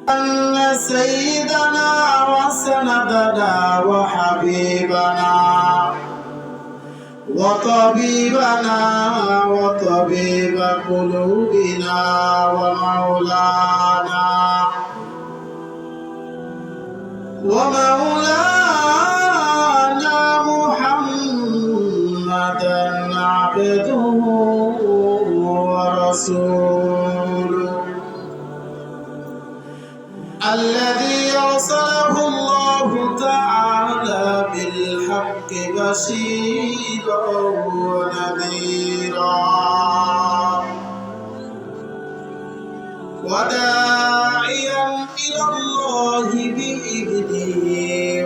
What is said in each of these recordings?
أن سيدنا وسندنا وحبيبنا وطبيبنا وطبيب قلوبنا ومولانا محمدا عبده ورسوله الذي أرسله الله تعالى بالحق بشيرا ونذيرا وداعيا إلى الله بإذنه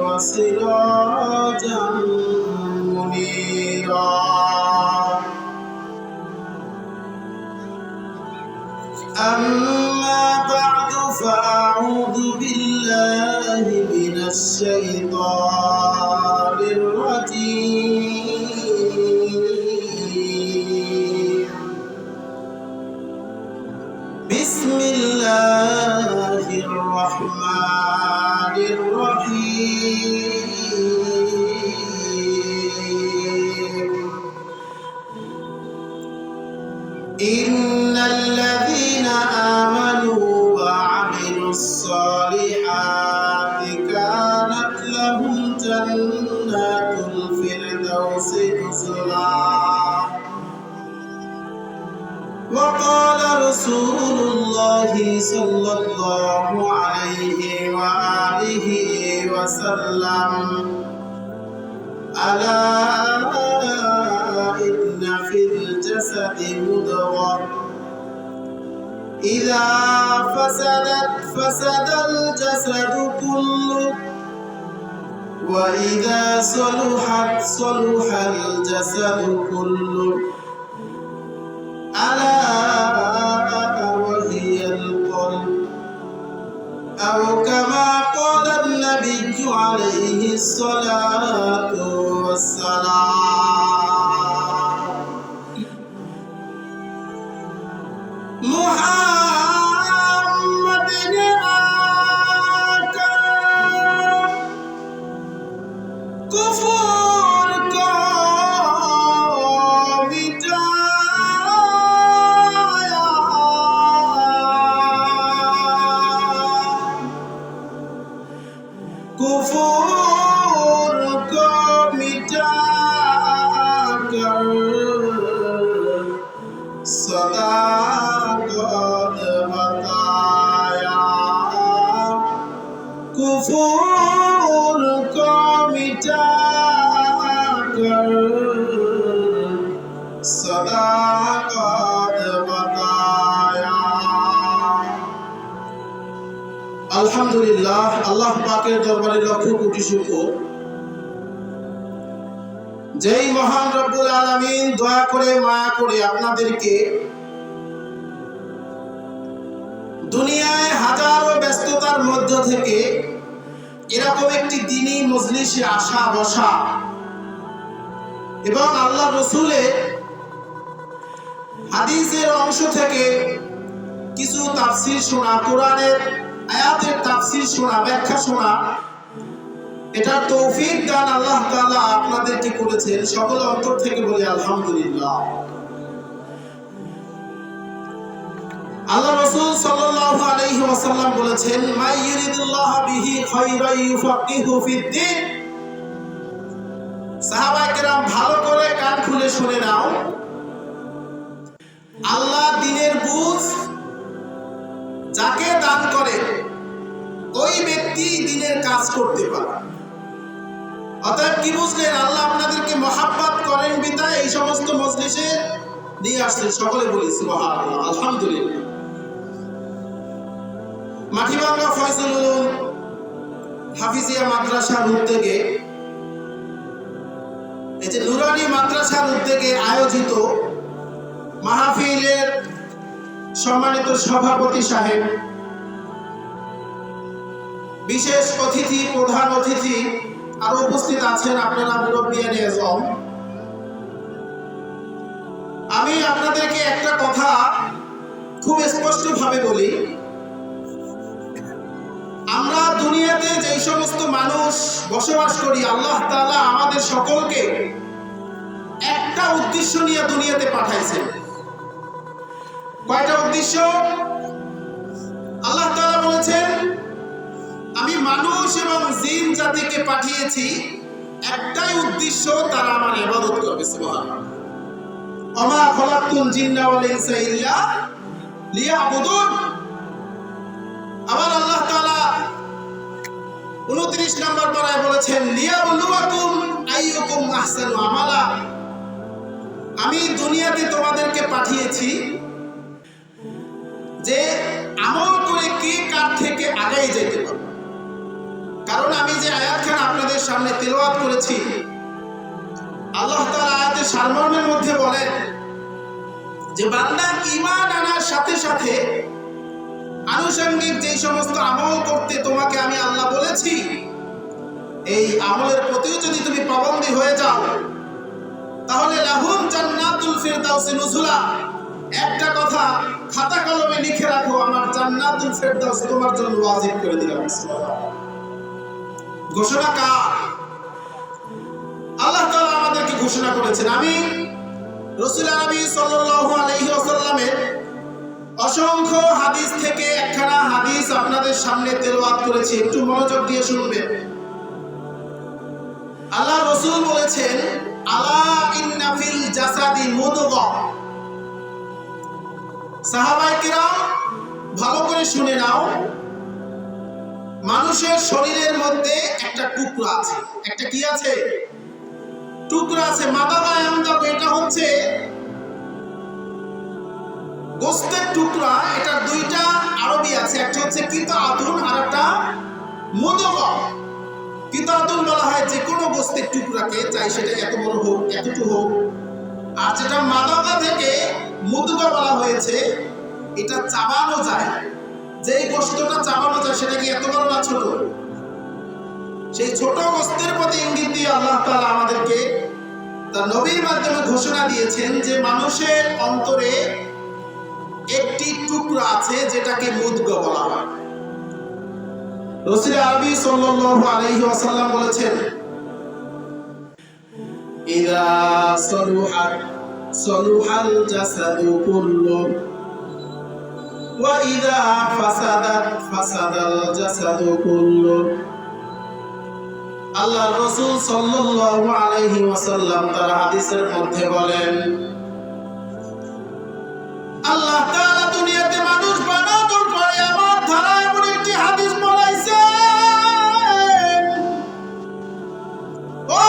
وسراجا منيرا أما بعد فأعوذ بالله من الشيطان الرجيم بسم الله الرحمن الرحيم إن الذين آمنوا وعملوا الصالحات كانت لهم جنات الفردوس نزلا وقال رسول الله صلى الله عليه وآله وسلم ألا إن في الجسد مضغة إذا فسدت فسد الجسد كله وإذا صلحت صلح الجسد كله ألا وهي القلب أو كما قال النبي عليه الصلاة والسلام محمد آقا कुफर को मिटाया कुफर को मिटाकर सदाकत बताया कुफर को मिटाकर सदाकत बताया আলহামদুলিল্লাহ আল্লাহ পাকের দরবারে লক্ষ কোটি শুকর যেই মহান রব্বুল আলামিন দয়া করে মায়া করে আপনাদেরকে দুনিয়ায় হাজারো ব্যস্ততার মধ্য থেকে এরকম একটি দ্বীনি মজলিসে আসা বসা এবং আল্লাহ রাসূলের হাদিসের অংশ থেকে কিছু তাফসীর শোনা, কোরআনের আয়াতের তাফসীর শোনা, ব্যাখ্যা শোনা, এটা তৌফিক দান আল্লাহ তাআলা আপনাদেরকে করেছেন। সকল অন্তর থেকে বলি আলহামদুলিল্লাহ। আল্লাহ রাসূল সাল্লাল্লাহু আলাইহি ওয়াসাল্লাম বলেছেন, মা ইউরিদুল্লাহু বিহি খায়রান ইউফাক্কিহু ফিদ-দ্বীন। সাহাবায়ে কেরাম ভালো করে কান খুলে শুনে নাও, আল্লাহ দ্বীনের বুঝ যাকে দান করে ওই ব্যক্তি দ্বীনের কাজ করতে পারে। অতএব কি বুঝলেন? আল্লাহ আপনাদেরকে মহাব্বত করেন বিধায় এই সমস্ত মজলিসে নিয়ে আসছেন। সকলে বলি সুবহানাল্লাহ, আলহামদুলিল্লাহ। মাটিভাঙ্গা ফয়জুল উলুম হাফিজিয়া মাদ্রাসার উদ্যোগে, এই যে নুরানি মাদ্রাসার উদ্যোগে আয়োজিত মাহফিলের সম্মানিত সভাপতি সাহেব, বিশেষ অতিথি, প্রধান অতিথি আর উপস্থিত আছেন আপনারা মুরব্বিয়ানে আজম। আমি আপনাদেরকে একটা কথা খুব স্পষ্টভাবে বলি, দুনিয়াতে যে সমস্ত মানুষ বসবাস করি, আল্লাহ তাআলা আমাদের সকলকে একটা উদ্দেশ্য নিয়ে দুনিয়াতে পাঠাইছেন। কয়টা উদ্দেশ্য? আল্লাহ তাআলা বলেছেন, আমি মানুষ এবং জিন জাতিকে পাঠিয়েছি একটাই উদ্দেশ্য, তারা আমার ইবাদত করবে। সুবহানাল্লাহ। ওমা খালাকতুল জিন্না ওয়াল ইনসা ইল্লা লিয়াবুদুন। আবার আল্লাহ তাআলা 29 নম্বর পারায় বলেছেন, লিয়াবলুয়াকুম আইয়ুকুম আহসানু আমালা। আমি দুনিয়াতে তোমাদেরকে পাঠিয়েছি যে আমল করে কে কার থেকে আগায় যেতে পারবে। কারণ আমি যে আয়াতখানা আপনাদের সামনে তেলাওয়াত করেছি, আল্লাহ তাআলা আয়াতের সারমর্মের মধ্যে বলেন যে বান্দা ঈমান আনার সাথে সাথে আনুষঙ্গিক যে সমস্ত আমল করতে তোমাকে আমি আল্লাহ বলেছি, এই আমলের প্রতিও যদি তুমি পাবন্দী হয়ে যাও, তাহলে লাহুম জান্নাতুল ফিরদাউসি নুজুলা। একটা কথা খাতা কলমে লিখে রাখো, আমার জান্নাতুল ফিরদাউস তোমার জন্য ওয়াজিব করে দিলাম। ঘোষণা কার? আল্লাহ তাআলা আমাদেরকে ঘোষণা করেছেন। আমি রাসূল নবী সাল্লাল্লাহু আলাইহি ওয়াসাল্লামের অসংখ্য হাদিস থেকে একখানা হাদিস আপনাদের সামনে তেলাওয়াত করেছি, একটু মনোযোগ দিয়ে শুনবেন। আল্লাহ রাসূল বলেছেন, আলা ইন্না ফিল জাসাদি মুদগা। সাহাবায়ে কেরাম ভালো করে শুনে নাও, মানুষের শরীরের মধ্যে একটা টুকরা আছে। একটা কি আছে? টুকরা আছে। মাদাগা আমদাগ, এটা হচ্ছে গোশতের টুকরা। এটা দুইটা আরবি আছে, একটা হচ্ছে কিতাআতুন আর একটা মুদগা। কিতাআতুন বলা হয় যে কোনো গোশতের টুকরাকে, চাই সেটা এত বড় হোক এতটুকু হোক। আর যেটা মাদাগা থেকে মুদগা বলা হয়েছে, এটা চাবানো যায়। যেই গোশতটা চাবানো যায় সেটা কি এত বড় না ছোট? সেই ছোট গোশতের প্রতি ইঙ্গিত দিয়ে আল্লাহ তাআলা আমাদেরকে তার নবীর মাধ্যমে ঘোষণা দিয়েছেন যে মানুষের অন্তরে একটি টুকরা আছে যেটাকে মুদগা বলা হয়। রাসূল আরবি সাল্লাল্লাহু আলাইহি ওয়াসাল্লাম বলেছেন, ইযা সালুহাত সালুহাল জাসাদু কুল্লু ওয়া ইযা ফাসাদাত ফাসাদাল জাসাদু কুল্লু। আল্লাহ রাসূল সাল্লাল্লাহু আলাইহি ওয়াসাল্লাম তার হাদিসের মধ্যে বলেন, আল্লাহ তাআলা দুনিয়াতে মানুষ বানানোর পরে আমার ধারা এমন একটি হাদিস বলাইছেন, ও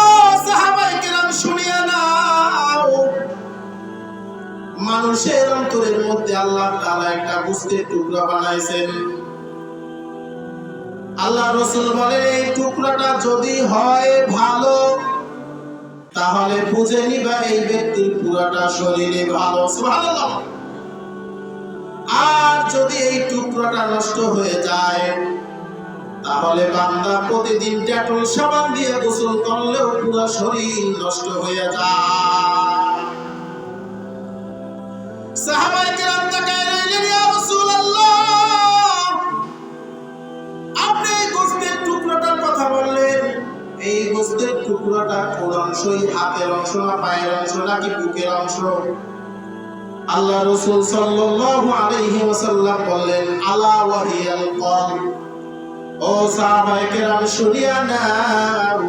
সাহাবায়ে কেরাম শুনিয়া নাও। মানুষের অন্তরের মধ্যে আল্লাহ তাআলা একটা গোশতের টুকরা বানাইছেন। আল্লাহ রাসূল বলেন, এই টুকরাটা যদি হয় ভালো, তাহলে বুঝে নিবা এই ব্যক্তির পুরাটা শরীরে ভালো। সুবহানাল্লাহ। আর যদি এই টুকরাটা নষ্ট হয়ে যায়, তাহলে বান্দা প্রতিদিন ডেটল সাবান দিয়ে গোসল করলেও পুরো শরীর নষ্ট হয়ে যায়। সাহাবায়ে কেরাম তাকায় রইলেন, ইয়া রাসূলুল্লাহ, আপনি এই গোশতের টুকরাটার কথা বললেন, এই গোশতের টুকরাটা কোন অংশই? হাতের অংশ না পায়ের অংশ নাকি বুকের অংশ? আল্লাহ রাসূল সাল্লাল্লাহু আলাইহি ওয়াসাল্লাম বললেন, আলা ওয়াহিয়াল কলব। ও সাহাবায়ে কেরাম শুনিয়া নাও,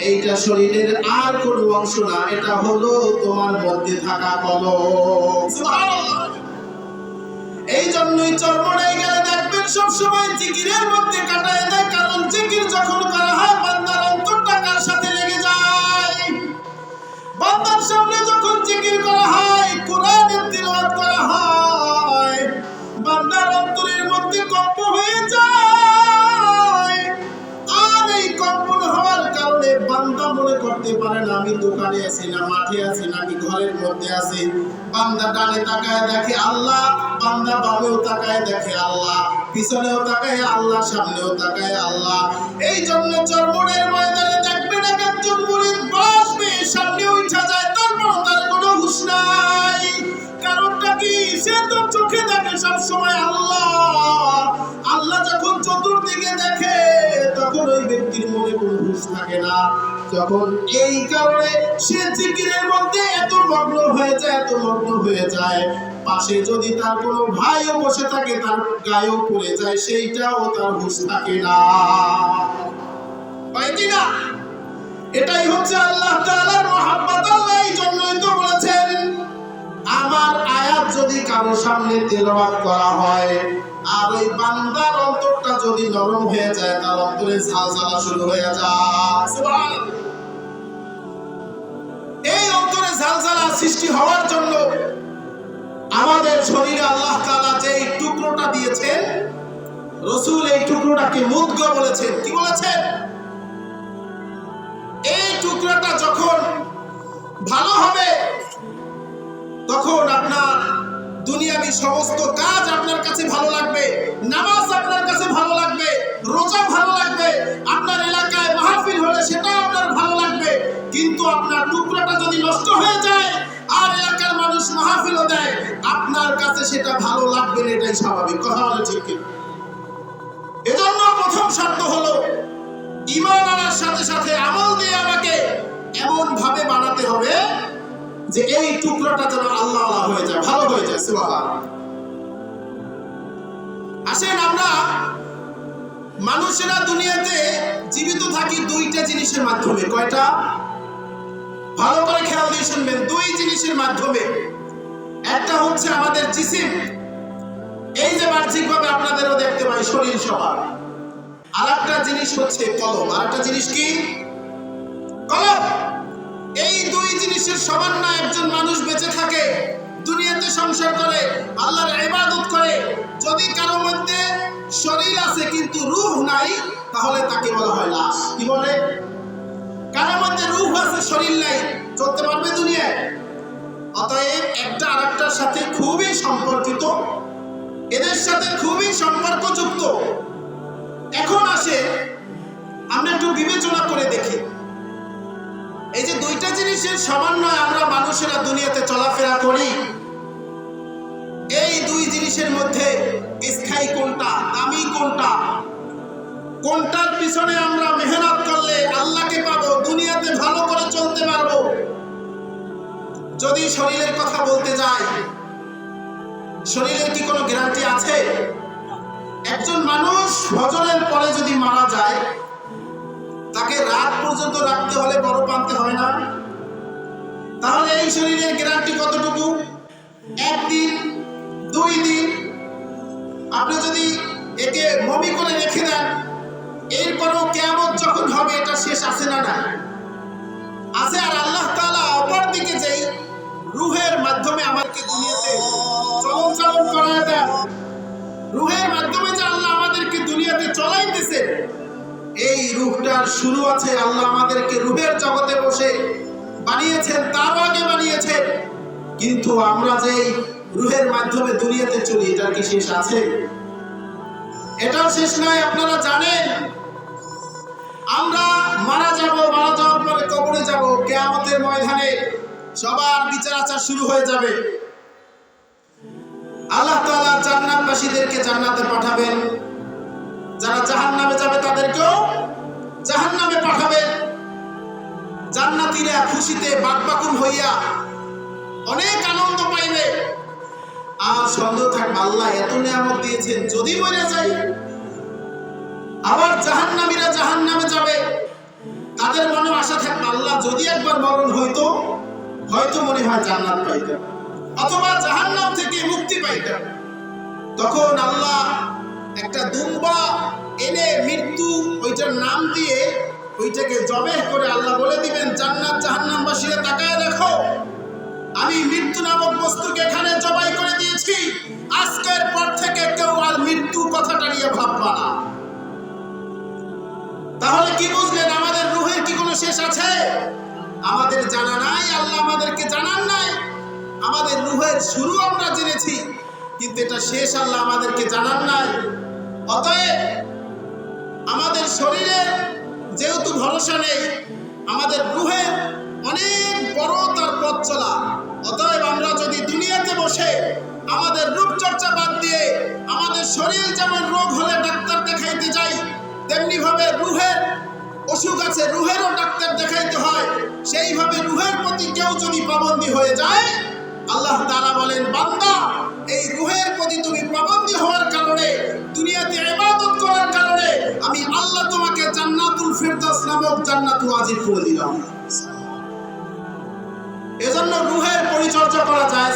এইটা শরীরের আর কোন অংশ না, এটা হলো তোমার মধ্যে থাকা কলব। সুবহানাল্লাহ। এই জন্যই চরমোনাই গেলে দেখবেন সব সময় জিকিরের মধ্যে কাটায় দেয়, কারণ জিকির যখন করা হয় বান্দার অন্তরটা কার সাথে লেগে যায়। বান্দার সামনে যখন জিকির করা হয়, কোরআনের তিলাওয়াত করা হয়, বান্দার অন্তরের মধ্যে কম্প হয়ে যায়। আর এই কম্পন হওয়ার কারণে বান্দা মনে করতে পারে না আমি দোকানে আছি না মাঠে আছি নাকি ঘরের মধ্যে আছি। বান্দা ডানে তাকায় দেখে আল্লাহ, বান্দা বামেও তাকায় দেখে আল্লাহ, পিছনেও তাকায় আল্লাহ, সামনেও তাকায় আল্লাহ। এই জন্য চরমোনাইয়ের ময়দানে দেখবেন এক একজন মুরিদ বসবে, সামনে উঠা যায়, তারপর তার কোনো হুঁশ নাই। কারণটা কি? সে তো চোখে দেখে সব সময় আল্লাহ। আল্লাহ যখন চতুর্দিকে দেখে হুঁশ থাকে না। যখন এই কারণে সে জিকিরের মধ্যে এত মগ্ন হয়ে যায়, পাশে যদি তার কোনো ভাইও বসে থাকে তার গায়েও পড়ে যায়, সেইটাও তার হুঁশ থাকে না। হয় কি না? এটাই হচ্ছে আল্লাহ তাআলার মহব্বত। আল্লাহ এই জন্যই তো বলেছেন, আমার আয়াত যদি কারো সামনে তেলাওয়াত করা হয় আর ওই বান্দার অন্তরটা যদি নরম হয়ে যায়, তার অন্তরে ঝালঝালা শুরু হয়ে যায়। সুবহানাল্লাহ। এই অন্তরে ঝালঝালা সৃষ্টি হওয়ার জন্য আমাদের শরীরে আল্লাহ তাআলা যে টুকরোটা দিয়েছেন, রাসূল এই টুকরোটাকে মুদগা বলেছেন। কি বলেছেন? এই টুকরাটা যখন ভালো হবে তখন আপনার দুনিয়াবি সমস্ত কাজ আপনার কাছে ভালো লাগবে, নামাজ আপনার কাছে ভালো লাগবে, রোজা ভালো লাগবে, আপনার এলাকায় মাহফিল হলে সেটাও আপনার ভালো লাগবে। কিন্তু আপনার টুকরাটা যদি নষ্ট হয়ে যায় আর এলাকার মানুষ মাহফিলও দেয়, আপনার কাছে সেটা ভালো লাগবে না, এটাই স্বাভাবিক। কথা বলে ঠিক কি? এজন্য প্রথম শর্ত হলো ঈমান আনার সাথে সাথে আমল দিয়ে আমাকে এমন ভাবে বানাতে হবে যে এই টুকরাটা যেন আল্লাহ আল্লাহ হয়ে যায়, ভালো হয়ে যায়। সুবহানাল্লাহ। আসেন, আমরা মানুষেরা দুনিয়াতে জীবিত থাকি দুইটা জিনিসের মাধ্যমে। কয়টা? ভালো করে খেয়াল দিয়ে শুনবেন। দুই জিনিসের মাধ্যমে। একটা হচ্ছে আমাদের জিসিম, এই যে বাহ্যিকভাবে আপনাদেরও দেখতে পাই শরীর সবার। আর একটা জিনিস হচ্ছে কলব। আর একটা জিনিস কি? কলব। এই দুই জিনিসের সমন্বয়ে একজন মানুষ বেঁচে থাকে, দুনিয়াতে সংসার করে, আল্লাহর ইবাদত করে। যদি কারো মধ্যে শরীর আছে কিন্তু রূহ নাই, তাহলে তাকে বলা হয় লাশ। কি বলে? কারো মধ্যে রূহ আছে শরীর নাই, চলতে পারবে দুনিয়ায়? অতএব একটা আরেকটার সাথে খুবই সম্পর্কিত, এদের সাথে খুবই সম্পর্কযুক্ত। এখন আসে আমরা একটু বিবেচনা করে দেখি, এই যে দুইটা জিনিসের সমন্বয়ে আমরা মানুষেরা দুনিয়াতে চলাফেরা করি, এই দুই জিনিসের মধ্যে স্থায়ী কোনটা, দামি কোনটা, কোনটার পিছনে আমরা মেহনত করলে আল্লাহকে পাবো, দুনিয়াতে ভালো করে চলতে পারবো? যদি শরীরের কথা বলতে যাই, শরীরের কি কোনো গ্যারান্টি আছে? একজন মানুষ ফজরের পরে যদি মারা যায়, তাকে রাত পর্যন্ত রাখতে হলে বরফ আনতে হয় না? তাহলে এই শরীরের গ্যারান্টি কতটুকু? একদিন, 2 দিন। আপনি যদি একে মমি করে রেখে দেন, এরপরও কিয়ামত যখন হবে এটা শেষ আছে না? না আছে। আর আল্লাহ তাআলা অপর দিকে যেই রূহের মাধ্যমে আমাদেরকে দুনিয়াতে চলন করায় দেন, রূহের মাধ্যমে যে আল্লাহ আমাদেরকে দুনিয়াতে চলাইতেছে, এই রূহটার শুরু আছে। আল্লাহ আমাদেরকে রূহের জগতে বসে বানিয়েছেন, তার আগে বানিয়েছেন। কিন্তু আমরা যে রূহের মাধ্যমে দুনিয়াতে চলি, এটার কি শেষ আছে? এটাও শেষ নাই। আপনারা জানেন আমরা মারা যাওয়ার পরে কবরে যাব, কিয়ামতের ময়দানে সবার বিচার আচার শুরু হয়ে যাবে। আল্লাহ তাআলা জান্নাতবাসীদেরকে জান্নাতে পাঠাবেন, যারা জাহান্নামে যাবে তাদেরকেও জাহান্নামে পাঠাবেন। জান্নাতীরা খুশিতে বাকবাকুল হইয়া অনেক আনন্দ পাইবে। আর সন্দেহ থাকবে, আল্লাহ এত নিয়ামত দিয়েছেন, যদি মরে যাই। আবার জাহান্নামীরা জাহান্নামে যাবে, তাদের মনে আশা থাকবে, আল্লাহ যদি একবার মরণ হয়তো মনে হয় জান্নাত পাইতাম, অথবা জাহান্নাম থেকে মুক্তি পাইতাম। তখন আল্লাহ একটা দুম্বা এনে মৃত্যু ওইটার নাম দিয়ে ওইটাকে জবেহ করে আল্লাহ বলে দিবেন, জান্নাত জাহান্নামবাসীরা তাকায় দেখো, আমি মৃত্যু নামক বস্তুকে এখানে জবাই করে দিয়েছি। আজকের পর থেকে কেউ আর মৃত্যু কথাটা নিয়ে ভাববা না। তাহলে কি বুঝলেন? আমাদের রূহের কি কোনো শেষ আছে? আমাদের জানা নাই, আল্লাহ আমাদেরকে জানান নাই। আমাদের রূহের শুরু আমরা জেনেছি, কিন্তু এটা শেষ আল্লাহ আমাদেরকে জানান নাই। অতএব আমাদের শরীরের যেহেতু ভরসা নেই, আমাদের রূহের অনেক বড় তার পথ চলা। অতএব আমরা যদি দুনিয়াতে বসে আমাদের রূপচর্চা বাদ দিয়ে আমাদের শরীর যেমন রোগ হলে ডাক্তার দেখাইতে যাই, তেমনি ভাবে রূহের অসুখ আছে, রুহেরও ডাক্তার দেখাইতে হয়, সেইভাবে রুহের প্রতি কেউ যদি পাবন্দী হয়ে যায়, আল্লাহ তাআলা বলেন, বান্দা এই রুহের প্রতি তুমি পাবন্দী হওয়ার কারণে, দুনিয়াতে ইবাদত করার কারণে আমি আল্লাহ তোমাকে জান্নাতুল ফিরদাউস নামক জান্নাত ওয়াজিব করে দিলাম। এজন্য রুহের পরিচর্যা করা যায়।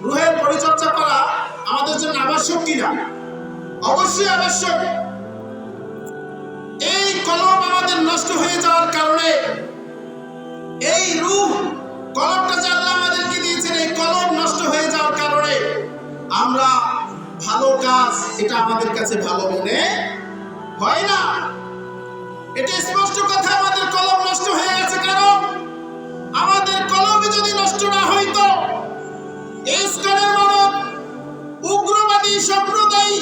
রুহের পরিচর্যা করা আমাদের জন্য আবশ্যক কিনা? অবশ্যই আবশ্যক। এই কলব আমাদের নষ্ট হয়ে যাওয়ার কারণে, এই রূহ কলবটা যে আল্লাহ আমাদেরকে দিয়েছেন, এই কলব নষ্ট হয়ে যাওয়ার কারণে আমরা ভালো কাজ এটা আমাদের কাছে ভালো মনে হয় না। এটা স্পষ্ট কথা, আমাদের কলব নষ্ট হয়ে গেছে। কারণ আমাদের কলবে যদি নষ্ট না হইতো, ইসলামের মানব উগ্রবাদী সম্প্রদায়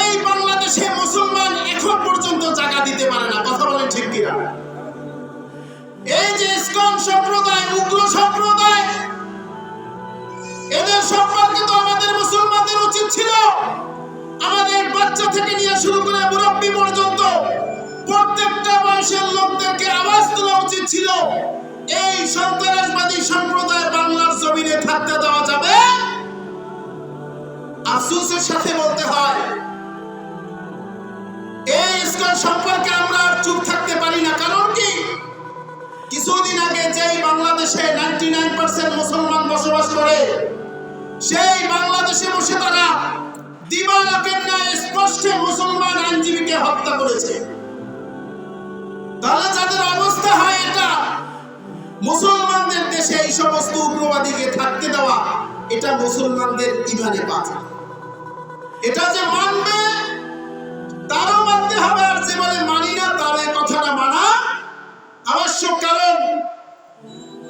এই বাংলাদেশে মুসলমান এখন পর্যন্ত জায়গা দিতে পারে না। কথা বলেন ঠিক কিনা? এই যে ইসকন সম্প্রদায়, উগ্র সম্প্রদায়, এদের সম্পর্কে তো আমাদের মুসলমানদের উচিত ছিল আমাদের বাচ্চা থেকে নিয়ে শুরু করে মুরব্বী পর্যন্ত প্রত্যেকটা বয়সের লোকদেরকে আওয়াজ তোলা উচিত ছিল, এই সন্ত্রাসবাদী সম্প্রদায় বাংলার জমিনে থাকতে দেওয়া যাবে। আফসোসের সাথে বলতে হয়, এই ইসকন সম্পর্কে আমরা চুপ থাকতে পারি না। কারণ কি? কিছুদিন আগে যেই বাংলাদেশে 99% মুসলমান বসবাস করে, সেই বাংলাদেশে বসে তারা দিবালোকের ন্যায় স্পষ্টে মুসলমান আইনজীবীকে হত্যা করেছে। তাহলে যাদের অবস্থা হয় এটা, মুসলমানদের দেশে এই সমস্ত উগ্রবাদীকে থাকতে দেওয়া, এটা মুসলমানদের ইমানে বাধা। এটা যে মানবে তারও মানতে হবে, আর যে বলে মানি না তার এই কথাটা মানা আবশ্যক। কারণ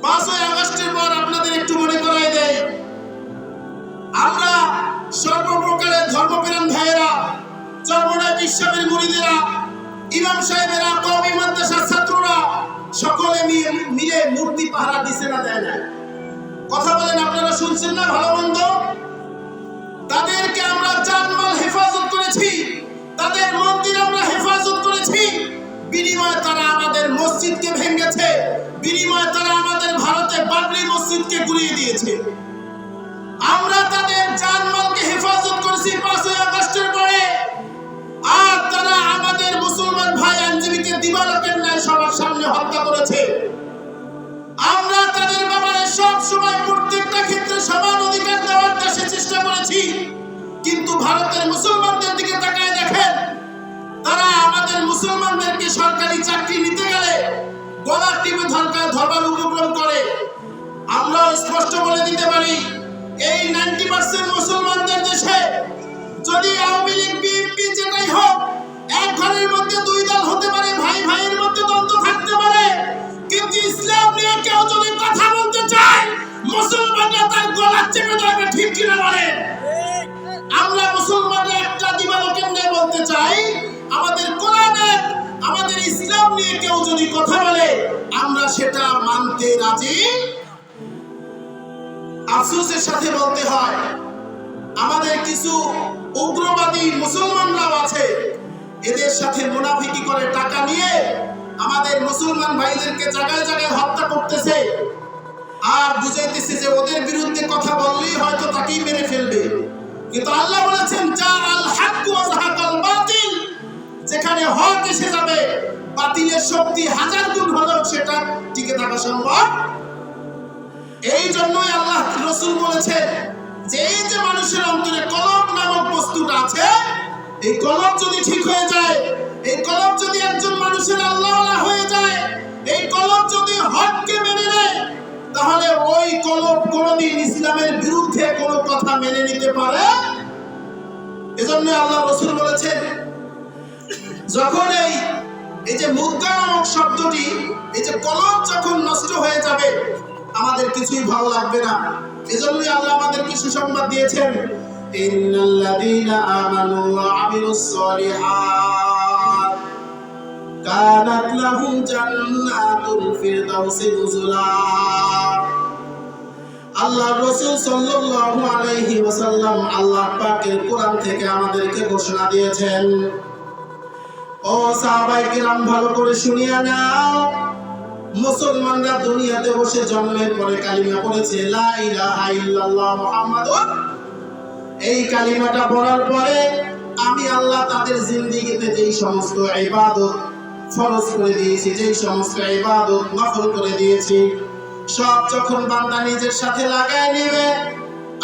5ই আগস্টের পর আপনাদের একটু মনে করাই দেয়, আমরা সর্বপ্রকারের ধর্মপ্রাণ ভাইয়েরা, চরমনায় বিশ্বামের মুরিদেরা, ইমাম সাহেবেরা, কওমি মাদ্রাসার ছাত্ররা সকলে মিলে মূর্তি পাহারা দিছে না, দেয় না? কথা বলেন, আপনারা শুনছেন না? ভালো মন্দ তাদেরকে আমরা জানমাল হেফাজত করেছি, তাদের মন্দির আমরা হেফাজত করেছি। বিনিময়ে তারা আমাদের মসজিদকে ভেঙেছে, বিনিময়ে তারা আমাদের ভারতে বাবরি মসজিদকে গুড়িয়ে দিয়েছে। আমরা তাদের জানমালকে হেফাজত করেছি 5ই আগস্টের পরে, আর তারা আমাদের মুসলমান ভাই আইনজীবীকে দিবালোকের ন্যায় সবার সামনে হত্যা করেছে। আমরা তাদের ব্যাপারে সব সময় প্রত্যেকটা ক্ষেত্রে সমান অধিকার দেওয়ার দেশে চেষ্টা করেছি, কিন্তু ভারতের মুসলমানদের দিকে তাকায় দেখেন, তারা আমাদের মুসলমানদেরকে সরকারি চাকরি নিতে গেলে গলা টিপে ধরবার উপক্রম করে। আমরা স্পষ্ট বলে দিতে পারি, এই 90% মুসলমানদের দেশে যদি আওয়ামী লীগ, বিএনপি যেটাই হোক, এক ঘরের মধ্যে 2 দল হতে পারে, ভাই ভাইয়ের মধ্যে দ্বন্দ্ব থাকতে পারে, কিন্তু ইসলাম নিয়ে কেউ যদি কথা বলতে চায়, মুসলমানরা তার গলা চেপে ধরবে। ঠিক কিনা বলেন? আমরা মুসলমানরা একটা দিবালোকের ন্যায় বলতে চাই, আমাদের কোরআনের, আমাদের ইসলাম নিয়ে কেউ যদি কথা বলে, আমরা সেটা মানতে রাজি। আফসোসের সাথে বলতে হয়, আমাদের কিছু উগ্রবাদী মুসলমানরাও আছে, এদের সাথে মুনাফিকি করে টাকা নিয়ে আমাদের মুসলমান ভাইদেরকে জায়গায় জায়গায় হত্যা করতেছে, আর বুঝাইতেছে যে ওদের বিরুদ্ধে কথা বললেই হয়তো তাকেই মেরে ফেলবে। কিন্তু আল্লাহ বলেছেন, যা আল হক ওয়া যাহাকাল বাতিল, যেখানে হক এসে যাবে, বাতিলের শক্তি 1000 গুণ হলেও সেটা টিকে থাকা সম্ভব। এই জন্যই আল্লাহ রাসূল বলেছেন যে এই যে মানুষের অন্তরে কলব নামক বস্তুটা আছে, এই কলব যদি ঠিক হয়ে যায়, এই কলব যদি একজন মানুষের আল্লাহওয়ালা হয়ে যায়, এই কলব যদি হককে মেনে নেয়, তাহলে ওই কলব কোনদিন ইসলামের বিরুদ্ধে কোনো কথা মেনে নিতে পারে। এজন্য আল্লাহ রাসূল বলেছেন, যখন এই যে মুদ্রা নামক শব্দটি, এই যে কলব যখন নষ্ট হয়ে যাবে, আমাদের কিছুই ভালো লাগবে না। এজন্যই আল্লাহ আমাদেরকে সুসংবাদ দিয়েছেন, ইন্নাল্লাযীনা আমানু ওয়া আমিলুস সলিহাত কানাত লাহুম জান্নাতুল ফিরদাউসি নুজুলা। আল্লাহ রাসূল সাল্লাল্লাহু আলাইহি ওয়াসাল্লাম আল্লাহ পাকের কোরআন থেকে আমাদেরকে ঘোষণা দিয়েছেন, ও সাহাবায়ে কিরাম, ভালো করে শুনিয়া নাও। মুসলমানরা দুনিয়াতে বসে জন্মের পরে কালিমা পড়েছে লা ইলাহা ইল্লাল্লাহ মুহাম্মাদুর। এই কালিমাটা পড়ার পরে আমি আল্লাহ তাদের জিন্দেগিতে যেই সমস্ত ইবাদত ফরজ করে দিয়েছি, যেই সমস্ত ইবাদত নফল করে দিয়েছি, সব যখন বান্দা নিজের সাথে লাগায় নেবে,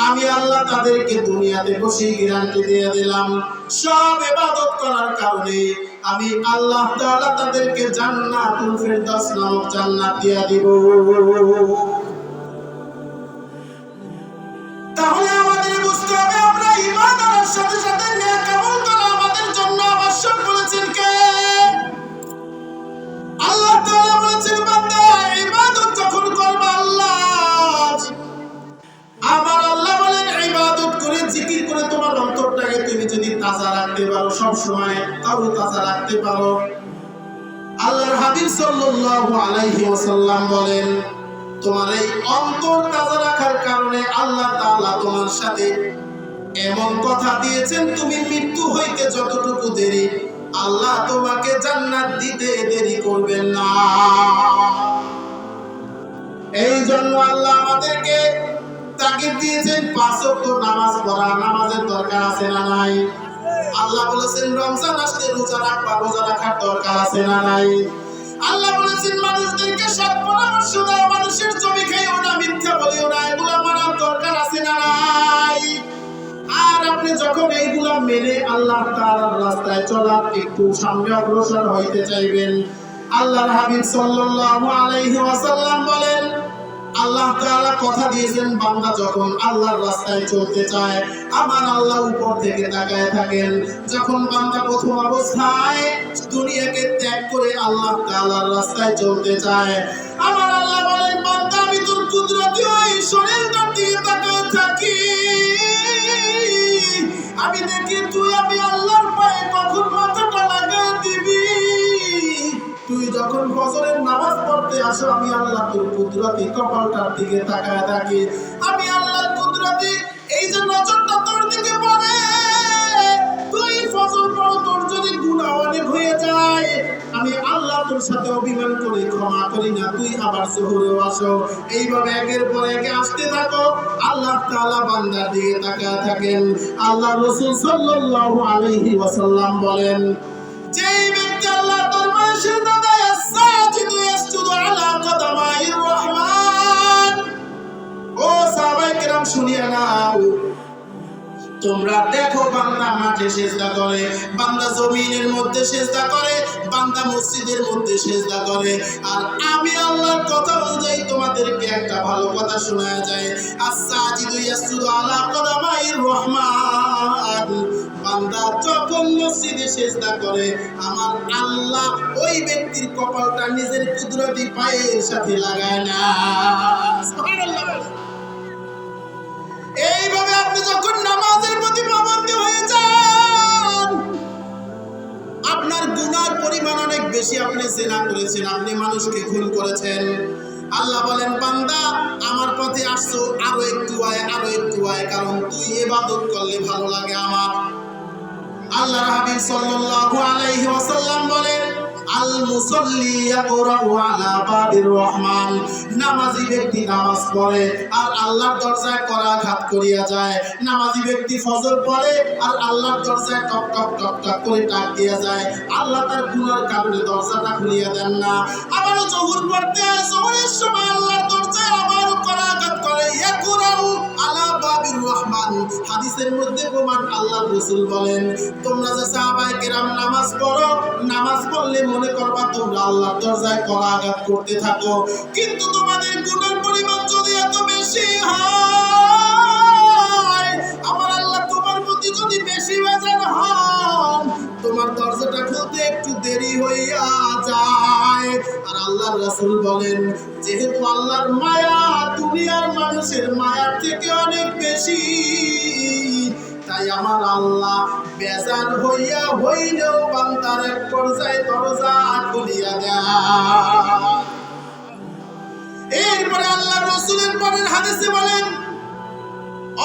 আমি আল্লাহ তাদেরকে দুনিয়াতে বসে গ্যারান্টি দিয়ে দিলাম, সব ইবাদত করার কারণে আমি আল্লাহ তাআলা তাদেরকে জান্নাতুল ফেরদাউস নামক জান্নাত দিয়ে দিব। তাহলে আমাদের বুঝতে হবে, আমরা ঈমান আনার সাথে সাথে নেক আমল করা আমাদের জন্য আবশ্যক বলেছেন কে? আল্লাহ তাআলা বলেছেন, বান্দা ইবাদত যখন করবে আল্লাহ, আমার আল্লাহ বলেন ইবাদত করে জিকির করে তোমার অন্তরটাকে তুমি যদি তাজা রাখতে পারো, সব সময় তাও তাজা রাখতে পারো, আল্লাহর হাবিব সাল্লাল্লাহু আলাইহি ওয়াসাল্লাম বলেন, তোমার এই অন্তর তাজা রাখার কারণে আল্লাহ তাআলা তোমার সাথে এমন কথা দিয়েছেন, তুমি মৃত্যু হইতে যতটুকু দেরি, আল্লাহ তোমাকে জান্নাত দিতে দেরি করবেন না। এই জন্য আল্লাহ আমাদেরকে তাগিদ দিয়েছেন 5 ওয়াক্ত নামাজ পড়া। নামাজের দরকার আছে না নাই? আল্লাহ বলেছেন রমজান আসলে রোজা রাখবা, রোজা রাখার দরকার আছে না নাই? আল্লাহ বলেছেন মানুষদেরকে সৎ পরামর্শ দাও, মানুষের জমি খাইও না, মিথ্যা বলিও না, এগুলো মানার দরকার আছে না নাই? আর আপনি যখন এইগুলা মেনে আল্লাহ তাআলার রাস্তায় চলার একটু সামনে অগ্রসর হইতে চাইবেন, আল্লাহর হাবিব সাল্লাল্লাহু আলাইহি ওয়াসাল্লাম বলেন, আল্লাহ তাআলা কথা দিয়েছেন, বান্দা যখন আল্লাহর রাস্তায় চলতে চায়, আমার আল্লাহ উপর থেকে তাকায় থাকেন। যখন বান্দা প্রথম অবস্থায় দুনিয়াকে ত্যাগ করে আল্লাহ তাআলার রাস্তায় চলতে চায়, আমার আল্লাহ বলেন, বান্দা আমি তোর কুদরতি ওই শরীরটার দিকে তাকায় থাকি, আমি দেখি তুই আমি আল্লাহর পায়ে কখন মাথাটা লাগায় দিবি। তুই যখন ফজরের নামাজ পড়তে আসো, আমি আল্লাহ তোর কুদরতি কপালটার দিকে তাকায় থাকি, আমি আল্লাহর কুদরতি এই যে নজরটা তোর দিকে পড়ে, তুই ফজর পড়ো, তোর যদি গুনাহ অনেক হয়ে যায়, আমি আল্লাহ তোর সাথে অভিমান করে ক্ষমা করি না, তুই আবার জোহরেও আসো। এইভাবে একের পর একে আসতে থাকো, আল্লাহ তাআলা বান্দার দিকে তাকায় থাকেন। আল্লাহ রাসূল সাল্লাল্লাহু আলাইহি ওয়াসাল্লাম বলেন, যেই ব্যক্তি আল্লাহ দরবারে সিজদা দেয়, সাজিদু ইয়াসজুদু আলা কদামাইর রহমান। ও সাহাবায়ে কেরাম শুনিয়া নাও, তোমরা দেখো বান্দা মাঠে সিজদা করে, বান্দা জমিনের মধ্যে সিজদা করে, বান্দা মসজিদের মধ্যে সিজদা করে, আর আমি আল্লাহর কথা অনুযায়ী তোমাদেরকে একটা ভালো কথা শোনায়া যায়, as-সাজিদু ইয়াসজুদু আলা কদামাইর রহমান। বান্দা যখন মসজিদে সিজদা করে, আমার আল্লাহ ওই ব্যক্তির কপালটা নিজের কুদরতি পায়ের সাথে লাগায় না। সুবহানাল্লাহ। এইভাবে আপনি যখন নামাজের প্রতি পাবন্দ হয়ে যান, আপনার গুনার পরিমাণ অনেক বেশি, আপনি জিনা করেছেন, আপনি মানুষকে খুন করেছেন, আল্লাহ বলেন, বান্দা আমার পথে আসছো, আরো একটু আয়, আরো একটু আয়, কারণ তুই ইবাদত করলে ভালো লাগে আমার। আল্লাহর হাবিব সাল্লাল্লাহু আলাইহি ওয়াসাল্লাম বলেন, আল মুসাল্লি ইয়াকরাউ আলা বাবির রহমান। নামাজি ব্যক্তি নামাজ পড়ে আর আল্লাহর দরজায় করাঘাত করিয়া যায়। নামাজি ব্যক্তি ফজর পড়ে আর আল্লাহর দরজায় টক টক টক টক করে ডাক দিয়া যায়, আল্লাহ তার গুনার কারণে দরজাটা খুলিয়া দেন না। আবার যোহর পড়তে হয়, যোহরের সময় আল্লাহর দরজায় আবার করাঘাত করে, ইয়াকরাউ আলা বাবির রহমান। হাদিসের মধ্যে প্রমাণ, আল্লাহর রাসূল বলেন, তোমরা যে সাহাবায়ে কেরাম নামাজ পড়ো, নামাজ পড়লে মনে করবা তোমরা আল্লাহর দরজায় করাঘাত করতে থাকো, কিন্তু তোমাদের গুনার পরিমাণ যদি এত বেশি হয়, আমার আল্লাহ তোমার প্রতি যদি বেশি বেজার হন, তোমার দরজাটা খুলতে একটু দেরি হইয়া যায়। আর আল্লাহর রাসূল বলেন, যেহেতু আল্লাহর মায়া দুনিয়ার মানুষের মায়ার থেকে অনেক বেশি, তাই আমার আল্লাহ বেজার হইয়া হইলেও বান্দার এক পর্যায়ে দরজা খুলিয়া দেয়। এরপরে আল্লাহ রাসূলের পরের হাদিসে বলেন,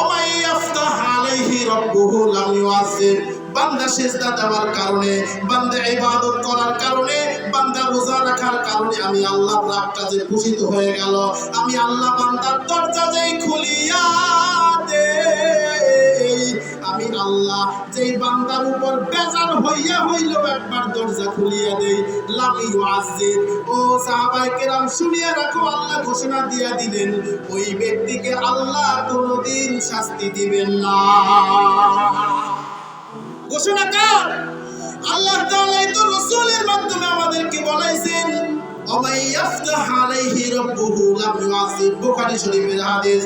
ওমাই ইফতাহ আলাইহি রাব্বুহু লাম ইউআযিব। বান্দা সিজদা দেওয়ার কারণে, বান্দা ইবাদত করার কারণে, বান্দা রোজা রাখার কারণে আমি আল্লাহর রাগটা যে ভূষিত হয়ে গেল, আমি আল্লাহ বান্দার দরজা যেই খুলিয়া দেই, আমি আল্লাহ যেই বান্দার উপর বেজার হইয়া হইল একবার দরজা খুলিয়া দেই, লাম ইউআযিব। ও সাহাবায়ে কেরাম শুনিয়া রাখো, আল্লাহ ঘোষণা দিয়া দিলেন ওই ব্যক্তিকে আল্লাহ কোনোদিন শাস্তি দিবেন না। ঘোষণা কার? আল্লাহ তাআলাই তো রাসূলের মাধ্যমে আমাদেরকে বলাইছেন, ওমাই ইফতাহ আলাইহি রাব্বুহু লাম ইউআযিব। বুখারী শরীফের হাদিস।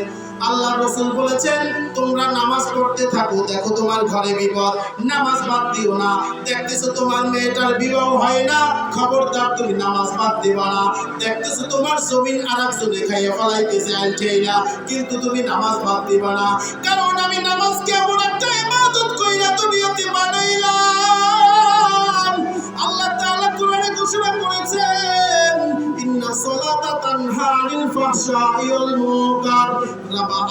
আল্লাহ রাসূল বলেছেন, তোমরা নামাজ পড়তে থাকো, দেখো তোমার ঘরে বিপদ, নামাজ বাদ দিও না। দেখতেছো তোমার মেয়েটার বিবাহ হয় না, খবরদার তুমি নামাজ বাদ দিবা না। দেখতেছো তোমার জমিন আরেকজনে খাইয়া ফলাইতেছে আইলছেইলা, কিন্তু তুমি নামাজ বাদ দিবা না, কারণ আমি নামাজকে এমন একটা ইবাদত কইরা দুনিয়াতে বানাইলাম। আল্লাহ তাআলা কোরআনে ঘোষণা করেছেন, ইন্না সালাতা তানহা আনিল ফাহশাই ওয়াল মুনকার।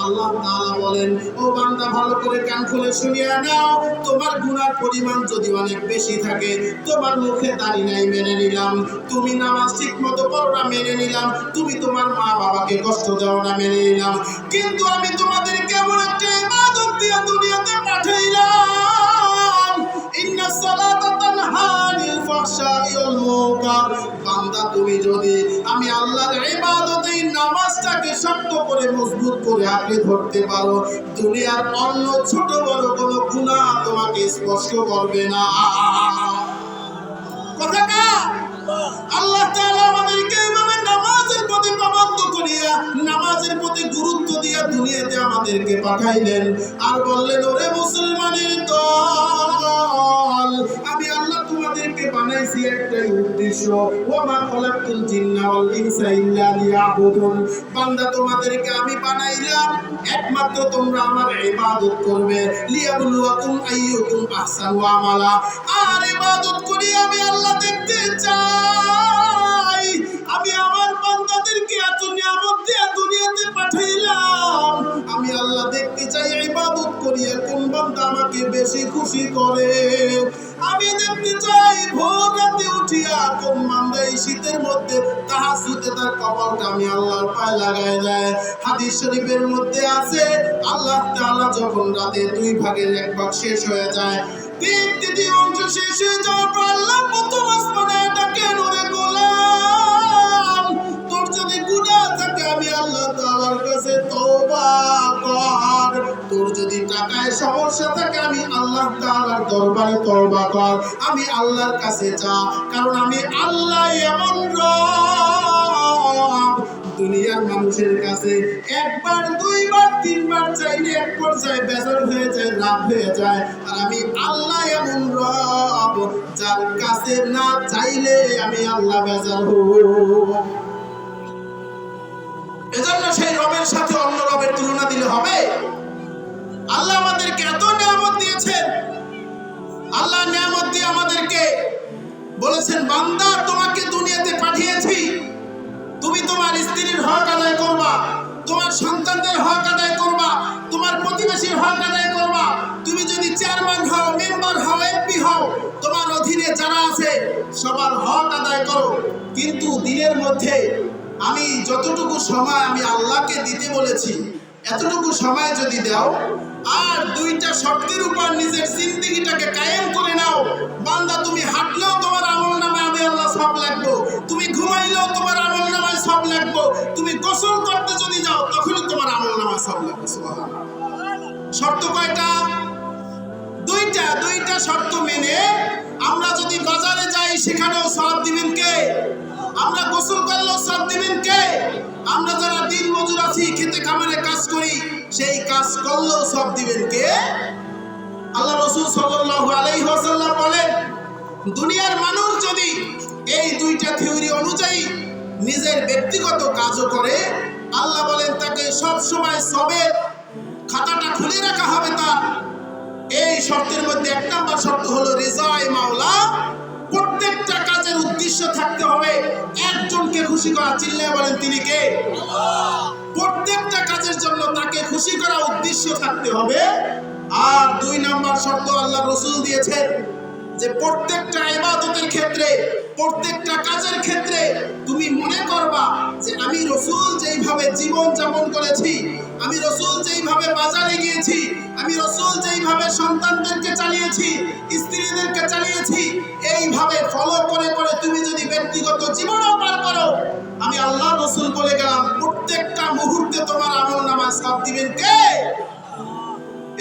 আল্লাহ তাআলা বলেন, ও বান্দা ভালো করে কান খুলে শুনিয়া নাও, তোমার গুনার পরিমাণ যদি অনেক বেশি থাকে, তোমার মুখে দাড়ি নাই মেনে নিলাম, তুমি নামাজ ঠিকমতো পড়ো না মেনে নিলাম, তুমি তোমার মা বাবাকে কষ্ট দাও না মেনে নিলাম, কিন্তু আমি তোমাদেরকে এমন একটা ইবাদত দিয়া দুনিয়াতে পাঠাইলাম, ইন্না সালাতা তানহা আনিল ফাহশাই ওয়াল মুনকার। বান্দা তুমি যদি আমি আল্লাহর ইবাদতে নামাজটাকে শক্ত করে মজবুত করে আঁকড়ে ধরতে পারো, দুনিয়ার অন্য ছোট বড় কোনো গুনাহ তোমাকে স্পর্শ করবে না। কথা কার? আল্লাহ তাআলা আমাদেরকে এইভাবে নামাজের প্রতি পাবন্ধ করিয়া, নামাজের প্রতি গুরুত্ব দিয়া দুনিয়াতে আমাদেরকে পাঠাইলেন, আর বললেন, ওরে মুসলমানের দল, আমি আল্লাহ তোমাদেরকে বানাইছি একটাই উদ্দেশ্য, ওয়া খালাকতুল জিন্না ওয়াল ইনসা ইল্লা লিয়াবুদুন। বান্দা তোমাদেরকে আমি বানাইলাম একমাত্র তোমরা আমার ইবাদত করবে, লিয়াবলুয়াকুম আইয়ুকুম আহসানু আমালা। আর ইবাদত করি আমি আল্লাহ দেখতে চাই, আমি আমার বান্দাদেরকে এত নিয়ামত দিয়ে দুনিয়াতে পাঠাইলাম, আমি আল্লাহ দেখতে চাই ইবাদত করিয়া কোন বান্দা আমাকে বেশি খুশি করে। আমি দেখতে চাই ভোর রাতে উঠিয়া কোন বান্দা এই শীতের মধ্যে তাহাজ্জুদে তার কপালটা আমি আল্লাহর পায়ে লাগায় দেয়। হাদিস শরীফের মধ্যে আছে, আল্লাহ তাআলা যখন রাতে 2 ভাগের 1 ভাগ শেষ হয়ে যায়, 3 অংশ শেষ হয়ে যাওয়ার পর আল্লাহ প্রথম আসমানে ডাকেন, ওরে গোলাম, তোর যদি গুনাহ থাকে আমি আল্লাহ তাআলার কাছে তওবা কর, তোর যদি টাকায় সমস্যা থাকে আমি আল্লাহ তাআলার দরবারে তওবা কর, আমি আল্লাহর কাছে যা, কারণ আমি আল্লাহ এমন রব, দুনিয়ার মানুষের কাছে 1 বার 2 বার 3 বার চাইলে এক পর্যায়ে বেজার হয়ে যায়, রাগ হয়ে যায়, আর আমি আল্লাহ এমন রব যার কাছে না চাইলে আমি আল্লাহ বেজার হব। এজন্য সেই রবের সাথে অন্য রবের তুলনা দিলে হবে? আল্লাহ আমাদেরকে এত নিয়ামত দিয়েছেন, আল্লাহ নিয়ামত দিয়ে আমাদেরকে বলেছেন, বান্দা তোমাকে দুনিয়াতে পাঠিয়েছি, তুমি তোমার স্ত্রীর হক আদায় করবা, তোমার সন্তানদের হক আদায় করবা, তোমার প্রতিবেশীর হক আদায় করবা, তুমি যদি চেয়ারম্যান হও, মেম্বার হও, এমপি হও, তোমার অধীনে যারা আছে সবার হক আদায় করো, কিন্তু দিনের মধ্যে আমি যতটুকু সময় আমি আল্লাহকে দিতে বলেছি এতটুকু সময় যদি দাও, আর 2টা শর্তের উপর নিজের জিন্দেগিটাকে কায়েম করে নাও, বান্দা তুমি হাঁটলেও তোমার আমলনামায় আমি আল্লাহ সওয়াব লিখবো, তুমি ঘুমাইলেও তোমার আমলনামায় সওয়াব লিখবো, তুমি গোসল করতে যদি যাও তখনও তোমার আমলনামায় সওয়াব লিখবো। সুবহানাল্লাহ। শর্ত কয়টা? 2টা শর্ত মেনে আমরা যদি বাজারে যাই সেখানেও সওয়াব দিবেন কে? আমরা গোসল করলেও সওয়াব দিবেন কে? আমরা যারা দিন মজুর আছি, খেতে খামারে কাজ করি, সেই কাজ করলেও সওয়াব দিবেন কে? আল্লাহ রাসূল সাল্লাল্লাহু আলাইহি ওয়াসাল্লাম বলেন, দুনিয়ার মানুষ যদি এই 2টা থিওরি অনুযায়ী নিজের ব্যক্তিগত কাজও করে, আল্লাহ বলেন তাকে সব সময় সবের খাতাটা খুলে রাখা হবে তার। এই শর্তের মধ্যে 1 নম্বর শর্ত হলো রিজায়ে মাওলা, প্রত্যেকটা কাজের উদ্দেশ্য থাকতে হবে একজনকে খুশি করা। চিল্লায়ে বলেন তিনি কে? আল্লাহ। প্রত্যেকটা কাজের জন্য তাকে খুশি করা উদ্দেশ্য থাকতে হবে আর 2 নাম্বার শর্ত আল্লাহ রাসূল দিয়েছেন যে প্রত্যেকটা ইবাদতের ক্ষেত্রে, প্রত্যেকটা কাজের ক্ষেত্রে তুমি মনে করবা যে আমি রাসূল যেইভাবে জীবন যাপন করেছি, আমি রাসূল যেইভাবে বাজারে গিয়েছি, আমি রাসূল যেইভাবে সন্তানদেরকে চালিয়েছি, স্ত্রীদেরকে চালিয়েছি, এইভাবে ফলো করে করে তুমি যদি ব্যক্তিগত জীবনও পার করো, আমি আল্লাহ রাসূল বলে গেলাম প্রত্যেকটা মুহূর্তে তোমার আমলনামায় সওয়াব দিবেন কে?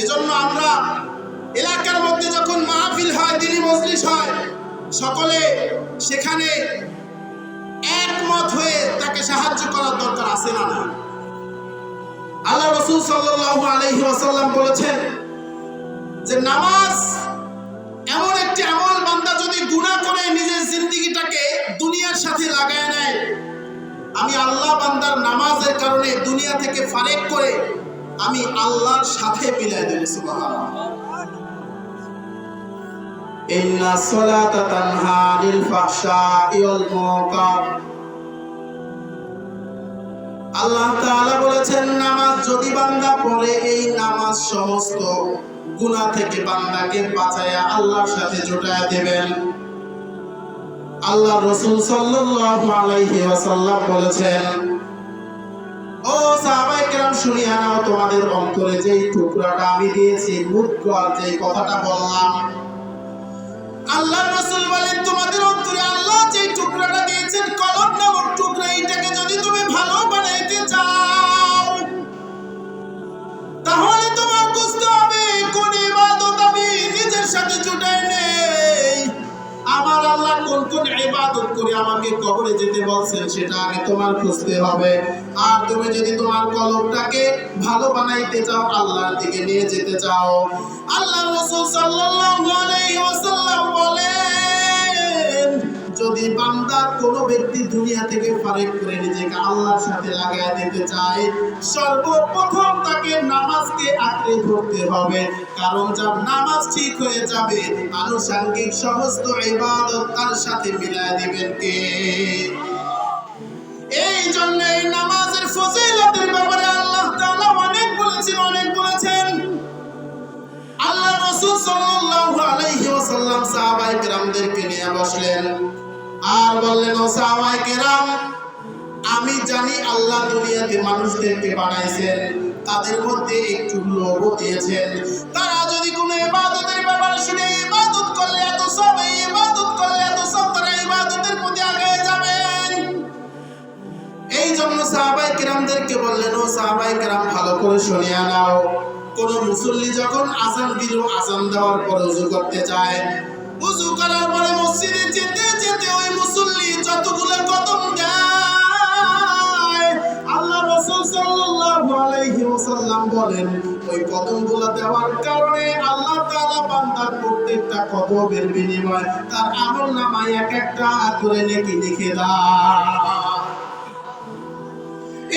এজন্য আমরা এলাকার মধ্যে যখন মাহফিল হয়, দ্বীনি মজলিস হয়, সকলে সেখানে একমত হয়ে তাকে সাহায্য করার দরকার আছে না? আল্লাহ রাসূল সাল্লাল্লাহু আলাইহি ওয়াসাল্লাম বলেছেন যে নামাজ এমন একটি আমল, বান্দা যদি গুনাহ করে নিজের জিন্দেগিটাকে দুনিয়ার সাথে লাগায় নেয়, আমি আল্লাহ বান্দার নামাজের কারণে দুনিয়া থেকে ফারেক করে আমি আল্লাহর সাথে মিলাই দেব। সুবহানাল্লাহ। ইন্না সলাতা তানহা আনিল ফাহশাই ওয়াল মুনকার। আল্লাহ তাআলা বলেছেন নামাজ যদি বান্দা পড়ে, এই নামাজ সমস্ত গুনাহ থেকে বান্দাকে বাঁচায়া আল্লাহর সাথে জোটায়া দেবেন। আল্লাহ রাসূল সাল্লাল্লাহু আলাইহি ওয়াসাল্লাম বলেছেন, ও সাহাবায়ে কেরাম শুনিয়া নাও, তোমাদের অন্তরে যেই টুকরাটা আমি দিয়েছি, মুদগর যেই কথাটা বললাম, আল্লাহ রাসূল বলেন তোমাদের অন্তরে আল্লাহ যেই টুকরাটা দিয়েছেন, কলব নামক টুকরা, এইটাকে যদি তুমি ভালো বানাইতে চাও, তাহলে তোমার বুঝতে হবে কোন ইবাদত আমি নিজের সাথে জুটাই নেই। আমার আল্লাহ কোন কোন ইবাদত করে আমাকে কবরে যেতে বলছেন, সেটা আগে তোমার খুঁজতে হবে। আর তুমি যদি তোমার কলবটাকে ভালো বানাইতে চাও, আল্লাহর দিকে নিয়ে যেতে চাও, আল্লাহ রাসূল সাল্লাল্লাহু আলাইহি ওয়াসাল্লাম বলেন, যদি বান্দার কোন ব্যক্তি দুনিয়া থেকে ফারেক করে নিজেকে আল্লাহর সাথে লাগায় দিতে চায়, সর্বপ্রথম তাকে নামাজকে আঁকড়ে ধরতে হবে। কারণ যার নামাজ ঠিক হয়ে যাবে, আনুষঙ্গিক সমস্ত ইবাদত তার সাথে মিলায় দিবেন কে? এই জন্য এই নামাজের ফজিলতের ব্যাপারে আল্লাহ তাআলা অনেক বলেছেন। আল্লাহ রাসূল সাল্লাল্লাহু আলাইহি ওয়াসাল্লাম সাহাবায়ে কেরামদেরকে নিয়ে বসলেন আর বললেন, ও সাহাবায়ে কেরাম, আমি জানি আল্লাহ দুনিয়াতে মানুষদেরকে বানাইছেন, তাদের মধ্যে একটু লোভ দিয়েছেন। তারা যদি কোনো ইবাদতের ব্যাপারে শুনে, ইবাদত করলে এত সওয়াব, ইবাদত করলে এত সওয়াব, তারা ইবাদতের প্রতি আগায় যাবেন। এই জন্য সাহাবায়ে কেরামদেরকে বললেন, ও সাহাবায়ে কেরাম, ভালো করে শুনিয়া নাও, কোন মুসল্লি যখন আযান দিল, আযান দেওয়ার পর ওযু করতে চায়, ওযু করার পরে মসজিদে যেতে যেতে ওই মুসল্লি যতগুলো কদম দেয়, আল্লাহ রাসূল সাল্লাল্লাহু আলাইহি ওয়াসাল্লাম বলেন, ওই কদমগুলো দেওয়ার কারণে আল্লাহ তাআলা বান্দার প্রত্যেকটা কদমের বিনিময়ে তার আমলনামায় এক একটা করে নেকি লিখে দেয়।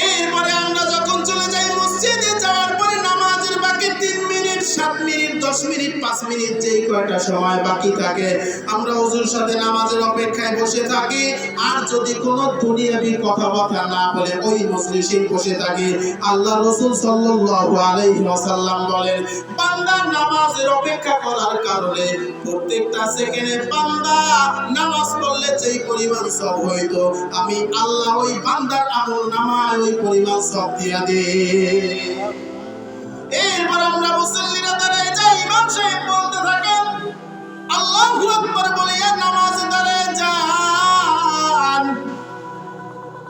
এরপরে আমরা যখন চলে যাই মসজিদে, যাওয়ার পরে নামাজের বাকি 3 মিনিট, 7 মিনিট, 10 মিনিট, 5 মিনিট, যেই কয়টা সময় বাকি থাকে, আমরা ওযুর সাথে নামাজের অপেক্ষায় বসে থাকি। আর যদি কোনো দুনিয়াবি কথাবার্তা না বলে ওই মজলিসে বসে থাকি, আল্লাহ রাসূল সাল্লাল্লাহু আলাইহি ওয়াসাল্লাম বলেন, বান্দা নামাজের অপেক্ষা করার কারণে প্রত্যেকটা সেকেন্ডে বান্দা নামাজ পড়লে যেই পরিমাণ সওয়াব হইতো, আমি আল্লাহ ওই বান্দার আমলনামায় ওই পরিমাণ সওয়াব দিয়া দেই। এরপর আমরা মুসল্লিরা দাঁড়ায় যাই, ইমাম সাহেব বলতে থাকেন, আল্লাহু আকবার বলে নামাজে দাঁড়ায় যান।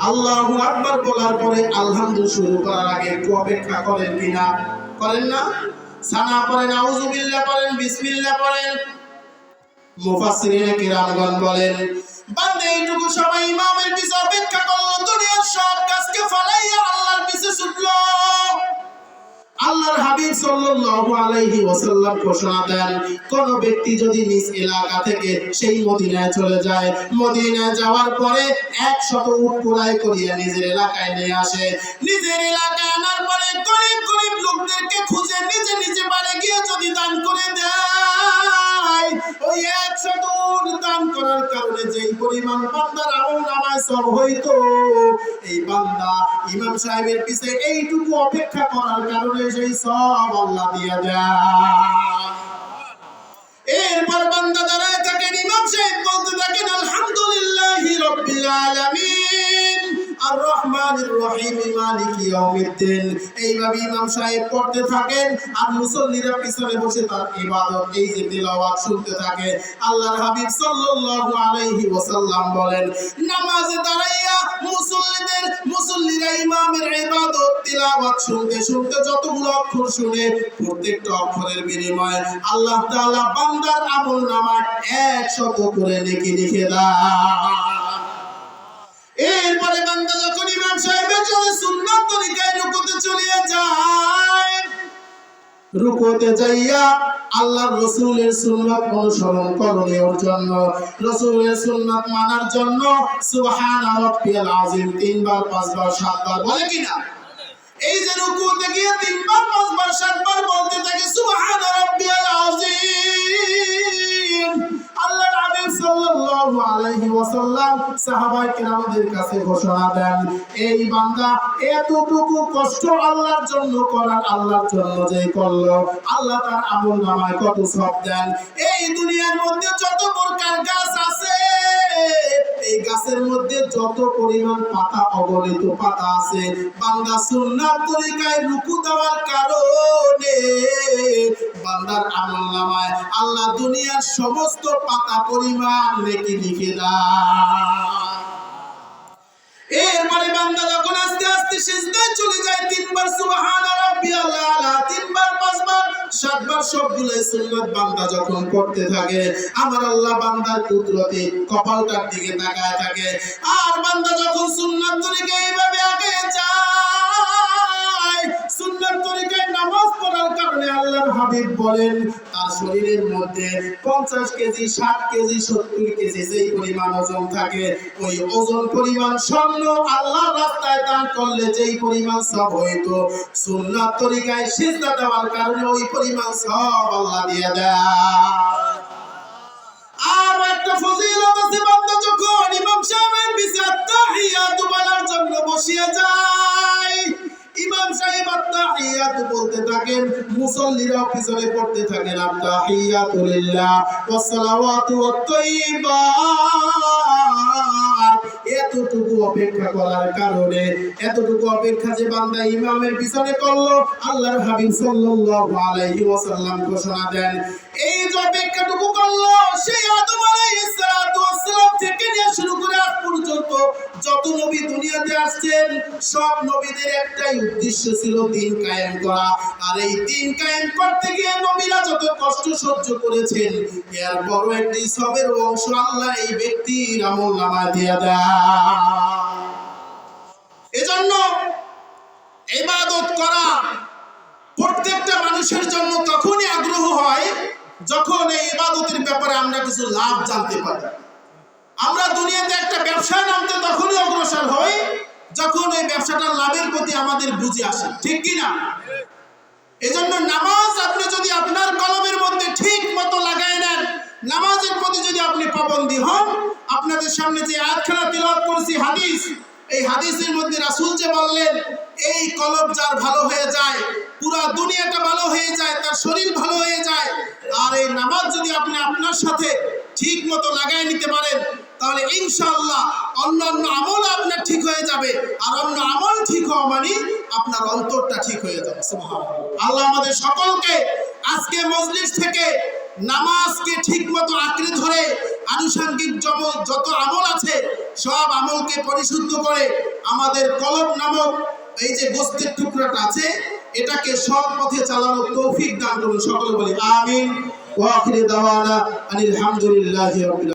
আল্লাহু আকবার বলার পরে আলহামদুলিল্লাহ শুরু করার আগে একটু অপেক্ষা করেন কিনা? করেন না? সানা পড়েন, আউযুবিল্লাহ পড়েন, বিসমিল্লাহ পড়েন। মুফাসসিরিনে কিরামগণ বলেন, বান্দা এইটুকু সময় ইমামের পিছে অপেক্ষা করলো, দুনিয়ার সব কাজকে ফলাইয়া আল্লাহর পিছে ছুটলো। আল্লাহর হাবিব সাল্লাল্লাহু আলাইহি ওয়াসাল্লাম ঘোষণা দেন, কোন ব্যক্তি যদি নিজ এলাকা থেকে সেই মদিনায় চলে যায়, মদিনায় যাওয়ার পরে 100 উট কুরাই করিয়া নিজের এলাকায় নিয়ে আসে, নিজের এলাকায় আনার পরে গরিব গরিব লোকদেরকে খুঁজে নিজে নিজে বাড়ি গিয়ে যদি দান করে দেয়, ওই 100 উট দান করার কারণে যেই পরিমাণ বান্দার আমলনামায় সওয়াব হইতো, এই বান্দা ইমাম সাহেবের পিছে এইটুকু অপেক্ষা করার কারণে সেই সওয়াব আল্লাহ দিয়ে দেয়। এরপর বান্দা দাঁড়ায় থাকেন, ইমাম সাহেব বলতে থাকেন আলহামদুলিল্লাহি রাব্বিল আলামিন আর রহমানির রহিম মালিকি ইয়াউমিদ্দিন। এইভাবে ইমাম সাহেব পড়তে থাকেন আর মুসল্লিরা পিছনে বসে তার ইবাদত, এই যে তিলাওয়াত শুনতে থাকে। আল্লাহর হাবিব সাল্লাল্লাহু আলাইহি ওয়াসাল্লাম বলেন, নামাজে দাঁড়াইয়া মুসল্লিরা ইমামের ইবাদত তিলাওয়াত শুনতে শুনতে যতগুলো অক্ষর শুনে, প্রত্যেকটা অক্ষরের বিনিময়ে আল্লাহ তাআলা বান্দার আমলনামায় 100 করে নেকি লিখে দেয়। এরপরে বান্দা যখন ইমাম সাহেবের জন্য সুন্নাত তরিকায় রুকুতে চলে যায়, রুকুতে যাইয়া আল্লাহর রাসূলের সুন্নাত অনুসরণ করণের জন্য, রাসূলের সুন্নাত মানার জন্য সুবহান রাব্বিয়াল আযীম 3 বার 5 বার 7 বার বলে কিনা? এই যে রুকুতে গিয়ে 3 বার 5 বার 7 বার বলতে থাকে সুবহান রাব্বিয়াল আযীম, আল্লাহর হাবিব সাল্লাল্লাহু আলাইহি ওয়াসাল্লাম সাহাবায়ে কেরামদের কাছে ঘোষণা দেন, এই বান্দা এতটুকু কষ্ট আল্লাহর জন্য করার, আল্লাহর জন্য যে করলো, আল্লাহ তার আমলনামায় কত সওয়াব দেন। এই দুনিয়ার মধ্যে যত প্রকার গাছ আছে, এই গাছের মধ্যে যত পরিমাণ পাতা, অগণিত পাতা আছে, বান্দা সুন্নাত তরিকায় রুকু দেওয়ার কারণে বান্দার আমলনামায় আল্লাহ দুনিয়ার সমস্ত পাতা পরিমাণ নেকি লিখে দেয়। এরপরে বান্দা যখন আস্তে আস্তে সিজদায় চলে যায়, 3 বার সুবহান রাব্বিয়াল আলা, 3 বার 5 বার 7 বার সবগুলো সুন্নাত বান্দা যখন পড়তে থাকে, আমার আল্লাহ বান্দার কুদরতে কপালটার দিকে তাকায় থাকে। আর বান্দা যখন সুন্নাত তরিকায় এইভাবে আগে যায়, সুন্নাত তরিকায় নামাজ পড়ার কারণে আল্লাহর হাবিব বলেন তার শরীরের মধ্যে 50 কেজি 60 কেজি 70 কেজি যেই পরিমাণ ওজন থাকে, ওই ওজন পরিমাণ স্বর্ণ আল্লাহর রাস্তায় দান করলে যেই পরিমাণ সওয়াব হইতো, সুন্নাত তরিকায় সিজদা দেওয়ার কারণে ওই পরিমাণ সওয়াব আল্লাহ দিয়ে দেয়। আর একটা ফজিলত আছে, বান্দা যখন ইমাম সাহেবের পিছে আত্তাহিয়াতু বলার জন্য বসিয়ে যায়, ইমাম সাহেব আত্তাহিয়াতু বলতে থাকেন, মুসল্লিরা পিছনে পড়তে থাকেন আত্তাহিয়াতু লিল্লাহ ওয়াস সালাওয়াতু ওয়াত তাইয়্যিবাত। এতটুকু অপেক্ষা করার কারণে, এতটুকু অপেক্ষা যে বান্দা ইমামের পিছনে করলো, আল্লাহর হাবিব সাল্লাল্লাহু আলাইহি ওয়াসাল্লাম ঘোষণা দেন, এই যে অপেক্ষাটুকু করলো, সেই আদম আলাইহিস সালাতু ওয়াস সালাম থেকে নিয়ে শুরু করে আজ পর্যন্ত যত নবী দুনিয়াতে আসছেন, সব নবীদের একটাই উদ্দেশ্য ছিল দ্বীন কায়েম করা। আর এই দ্বীন কায়েম করতে গিয়ে নবীরা যত কষ্ট সহ্য করেছেন, এর বড় একটি সবের অংশ আল্লাহ এই ব্যক্তির আমলনামায় দিয়ে দেয়। এজন্য ইবাদত করা প্রত্যেকটা মানুষের জন্য তখনই আগ্রহ হয় যখন এই ইবাদতের ব্যাপারে আমরা কিছু লাভ জানতে পারি। আমরা দুনিয়াতে একটা ব্যবসায় নামতে তখনই অগ্রসর হই যখন এই ব্যবসাটার লাভের প্রতি আমাদের বুঝে আসে, ঠিক কিনা? এজন্য নামাজ আপনি যদি আপনার কলমের মধ্যে ঠিক মতো লাগায় নেন, নামাজের প্রতি যদি আপনি পাবন্দী হন, আপনাদের সামনে যে আয়াতখানা তিলাওয়াত করেছি হাদিস, এই হাদিসের মধ্যে রাসূল যে বললেন, এই কলব যার ভালো হয়ে যায়, পুরো দুনিয়াটা ভালো হয়ে যায়, তার শরীর ভালো হয়ে যায়। আর এই নামাজ যদি আপনি আপনার সাথে ঠিক মতো লাগায় নিতে পারেন, তাহলে ইনশাআল্লাহ অন্যান্য আমল আপনার ঠিক হয়ে যাবে। আর অন্য আমল ঠিক হওয়া মানে আপনার অন্তরটা ঠিক হয়ে যাবে। সুবহানাল্লাহ। আল্লাহ আমাদের সকলকে আজকে মজলিস থেকে নামাজকে ঠিক মতো আঁকড়ে ধরে আনুষঙ্গিক যত আমল আছে সব আমলকে পরিশুদ্ধ করে আমাদের কলব নামক এই যে গোস্তের টুকরাটা আছে, এটাকে সৎ পথে চালানোর তৌফিক দান করুন। সকলে বলি আমিন। ওয়া আখিরু দাওয়ানা আনিল হামদুলিল্লাহি রাব্বিল